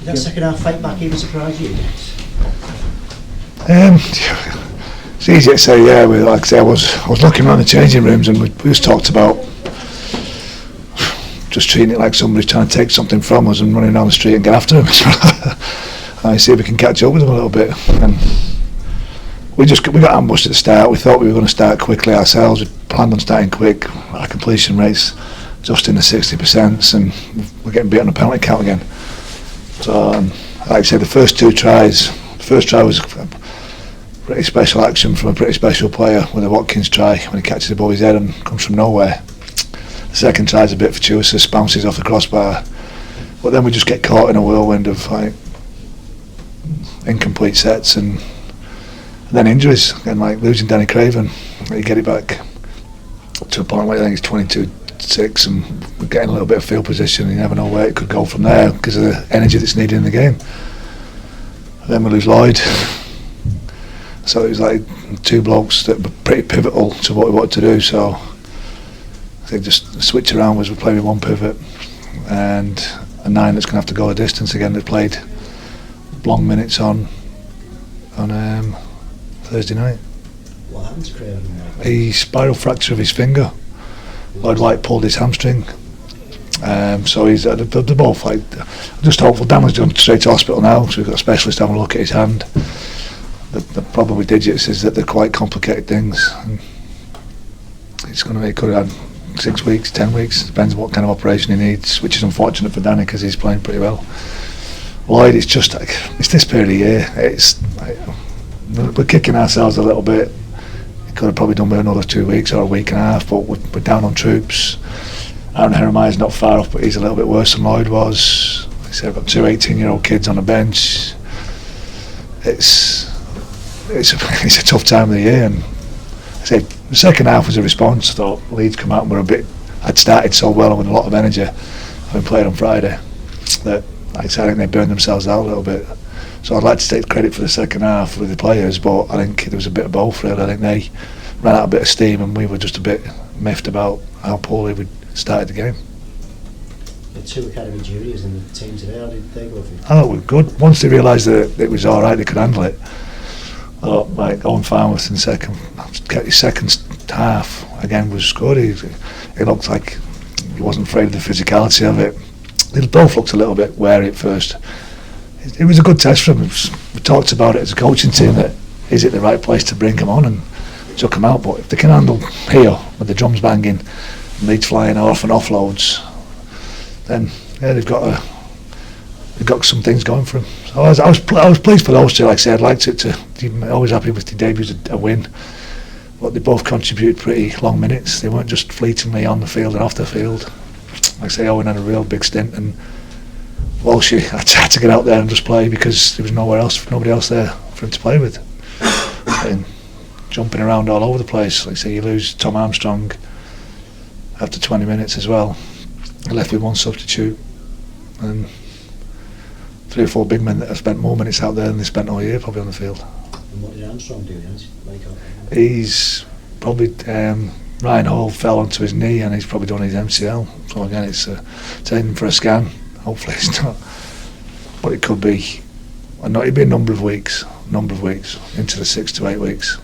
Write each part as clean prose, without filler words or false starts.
Did that second half fight back even surprise you? It's easy to say, yeah. Like I say, I was looking around the changing rooms and we just talked about just treating it like somebody's trying to take something from us and running down the street and get after them. I see if we can catch up with them a little bit. And we got ambushed at the start. We thought we were going to start quickly ourselves. We planned on starting quick. Our completion rate's just in the 60%, and we're getting beat on the penalty count again. So, like I said, the first try was a pretty special action from a pretty special player with a Watkins try when he catches the ball with his head and comes from nowhere. The second try is a bit fortuitous, bounces off the crossbar, but then we just get caught in a whirlwind of like incomplete sets and then injuries, and like losing Danny Craven. You get it back to a point where I think it's 22-6 and we're getting a little bit of field position and you never know where it could go from there because of the energy that's needed in the game. And then we lose Lloyd. So it was like two blokes that were pretty pivotal to what we wanted to do. So I think just the switch around was we played with one pivot and a 9 that's going to have to go a distance again. They played long minutes on Thursday night. What happened to Craven? He spiral fracture of his finger. Lloyd White pulled his hamstring. So he's they're both like just hopeful. Dan was going straight to hospital now, so we've got a specialist having a look at his hand. The problem with digits is that they're quite complicated things. And it's going to be, could have had 6 weeks, 10 weeks, depends what kind of operation he needs, which is unfortunate for Danny because he's playing pretty well. Lloyd, it's just like, it's this period of year, it's like, we're kicking ourselves a little bit. He could have probably done with another 2 weeks or a week and a half, but we're down on troops. Aaron Jeremiah's not far off, but he's a little bit worse than Lloyd was. Like I said, I've got 2 18-year-old kids on the bench. It's a tough time of the year, and I said the second half was a response. I thought Leeds come out and I'd started so well and with a lot of energy having played on Friday that like I said, I think they burned themselves out a little bit. So I'd like to take credit for the second half with the players, but I think there was a bit of both really. I think they ran out a bit of steam and we were just a bit miffed about how poorly we'd started the game. The 2 academy juniors in the team today, how did they go for you? Oh, we were good. Once they realised that it was alright, they could handle it. I thought, like, Owen Farmworth in his second half again was good. He looked like he wasn't afraid of the physicality of it. They both looked a little bit wary at first. It was a good test for them. We talked about it as a coaching team, that is it the right place to bring them on, and took them out. But if they can handle here with the drums banging and Leeds flying off and offloads, then yeah, they've got some things going for them. So I was pleased for those two. Like I said, I'd liked it to. I'm always happy with the debuts a win, but they both contributed pretty long minutes. They weren't just fleetingly on the field and off the field. Like I say, Owen had a real big stint, and Walsh had to get out there and just play because there was nobody else there for him to play with. And jumping around all over the place. Like I say, you lose Tom Armstrong after 20 minutes as well. You're left with one substitute and 3 or 4 big men that have spent more minutes out there than they spent all year probably on the field. And what did Armstrong do then? He's probably Ryan Hall fell onto his knee and he's probably done his MCL. So again, it's taken for a scan. Hopefully it's not, but it could be. It'd be a number of weeks into the 6 to 8 weeks.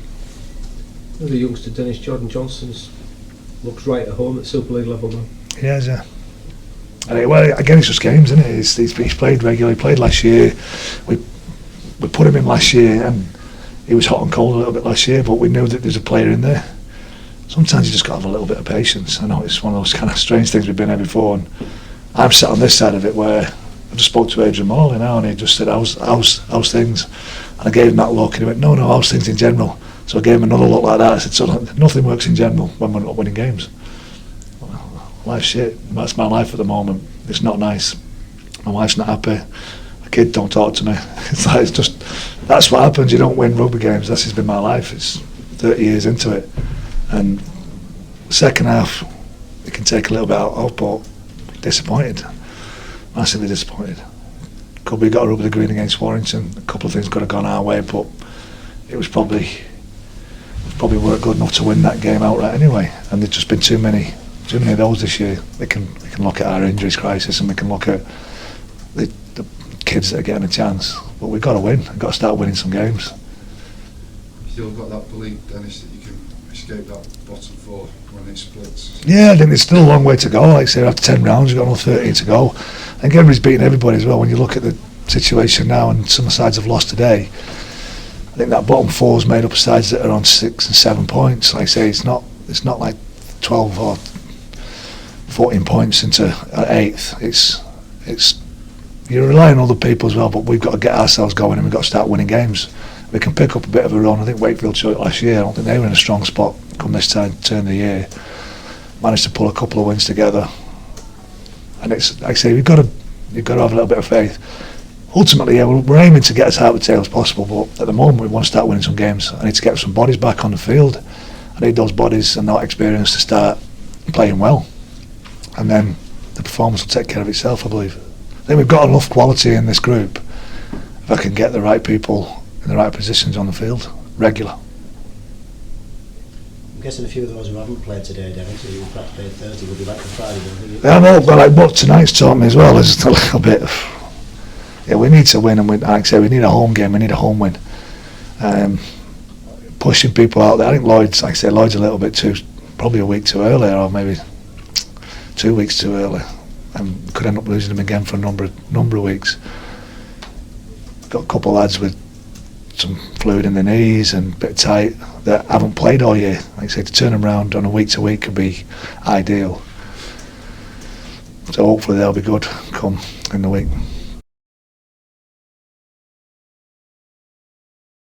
The youngster Dennis Jordan-Johnson looks right at home at Super League level now. He has, yeah. And well, again, it's just games, isn't it? He's played regularly. He played last year. We put him in last year, and he was hot and cold a little bit last year. But we knew that there's a player in there. Sometimes you just got to have a little bit of patience. I know it's one of those kind of strange things we've been there before. And I'm sat on this side of it where I just spoke to Adrian Morley now, and he just said, "How's things?" And I gave him that look, and he went, "No, how's things in general?" So I gave him another look like that. I said, "So nothing works in general when we're not winning games. Life's shit. That's my life at the moment. It's not nice. My wife's not happy. My kids don't talk to me. It's just that's what happens. You don't win rugby games. This has been my life. It's 30 years into it, and second half it can take a little bit out of, but disappointed, massively disappointed. Could we got a rugby the green against Warrington? A couple of things could have gone our way, but it was probably weren't good enough to win that game outright anyway. And there's just been too many of those this year. We can look at our injuries crisis, and we can look at the kids that are getting a chance. But we've got to win. We've got to start winning some games. Still got that belief, Dennis, that you can escape that bottom four when it splits? Yeah, I think there's still a long way to go. Like I say, after 10 rounds, we've got another 13 to go. I think everybody's beating everybody as well. When you look at the situation now, and some sides have lost today, I think that bottom four is made up of sides that are on 6 and 7 points. Like I say, it's not like 12 or 14 points into 8th. It's you're relying on other people as well, but we've got to get ourselves going and we've got to start winning games. We can pick up a bit of a run. I think Wakefield showed it last year. I don't think they were in a strong spot come this turn of the year. Managed to pull a couple of wins together, and it's like I say, you've got to have a little bit of faith. Ultimately, yeah, we're aiming to get as high with tail as possible, but at the moment we want to start winning some games. I need to get some bodies back on the field. I need those bodies and that experience to start playing well, and then the performance will take care of itself, I believe. I think we've got enough quality in this group. If I can get the right people in the right positions on the field, regular. I'm guessing a few of those who haven't played today, Dennis, who perhaps played Thursday, will be back for Friday. Yeah, I know, but like what tonight's taught me as well is a little bit of, yeah, we need to win, and like I say, we need a home game, we need a home win. Pushing people out there. I think Lloyd's a little bit too, probably a week too early, or maybe 2 weeks too early, and could end up losing them again for a number of weeks. Got a couple of lads with some fluid in their knees and a bit tight that haven't played all year. Like I say, to turn them around on a week to week could be ideal. So hopefully they'll be good come in the week.